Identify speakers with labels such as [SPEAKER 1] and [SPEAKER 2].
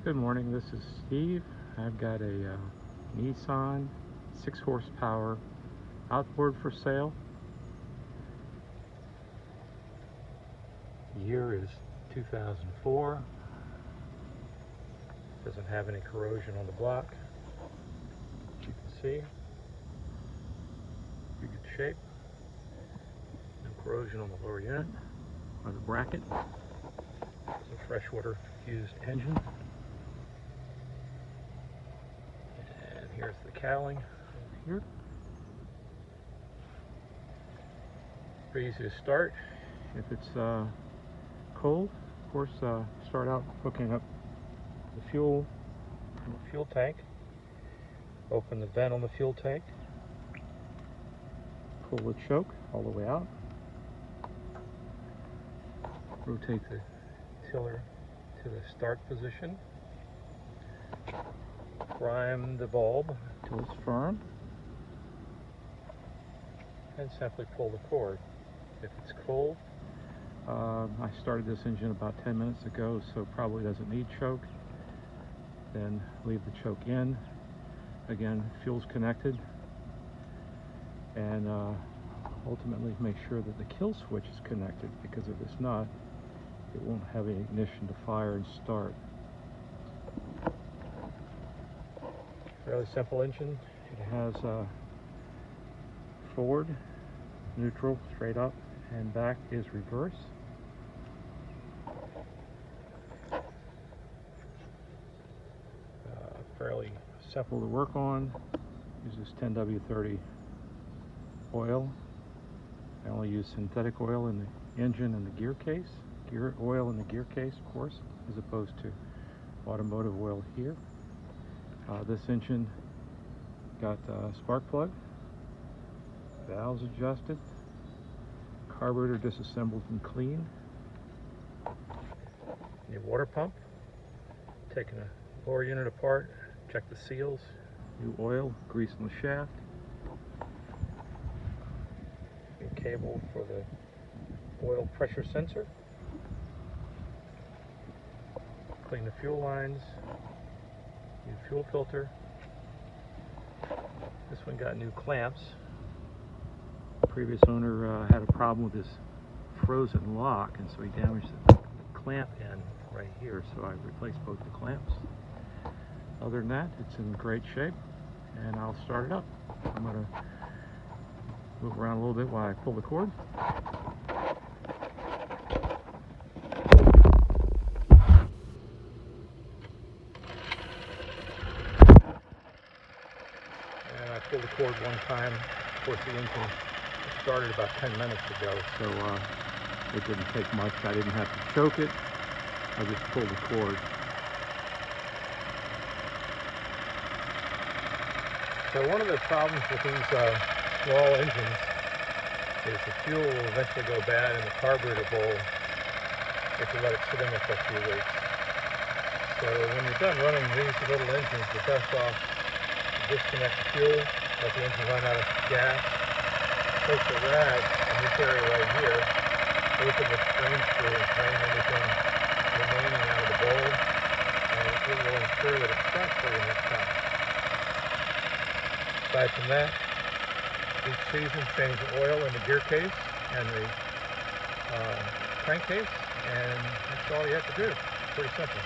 [SPEAKER 1] Good morning, this is Steve. I've got a Nissan 6 horsepower outboard for sale. Year is 2004. Doesn't have any corrosion on the block. As you can see, pretty good shape. No corrosion on the lower unit or the bracket. It's a freshwater fused engine. Here's the cowling over here. Pretty easy to start. If it's cold, of course, start out hooking up the fuel from the fuel tank. Open the vent on the fuel tank. Pull the choke all the way out. Rotate the tiller to the start position. Prime the bulb till it's firm, and simply pull the cord. If it's cold, I started this engine about 10 minutes ago, so probably doesn't need choke. Then leave the choke in. Again, fuel's connected, and ultimately make sure that the kill switch is connected, because if it's not, it won't have any ignition to fire and start. Fairly simple engine. It has forward, neutral, straight up, and back is reverse. Fairly simple to work on. Uses 10W30 oil. I only use synthetic oil in the engine and the gear case. Gear oil in the gear case, of course, as opposed to automotive oil here. This engine got spark plug, valves adjusted, carburetor disassembled and cleaned. New water pump, taking the lower unit apart, check the seals, new oil, grease in the shaft, new cable for the oil pressure sensor, clean the fuel lines, new fuel filter. This one got new clamps. The previous owner had a problem with his frozen lock, and so he damaged the clamp end right here, so I replaced both the clamps. Other than that, it's in great shape, and I'll start it up. I'm going to move around a little bit while I pull the cord. I pulled the cord one time. Of course, the engine started about 10 minutes ago, so it didn't take much. I didn't have to choke it. I just pulled the cord. So one of the problems with these small engines is the fuel will eventually go bad in the carburetor bowl if you let it sit in there for a few weeks. So when you're done running these little engines, you're best off disconnect the fuel, let the engine run out of gas, take the rag in this area right here, open the drain screw and drain anything remaining out of the bowl, and it will ensure that it's stuck for you next time. Aside from that, each season change the oil in the gear case and the crank case, and that's all you have to do. It's pretty simple.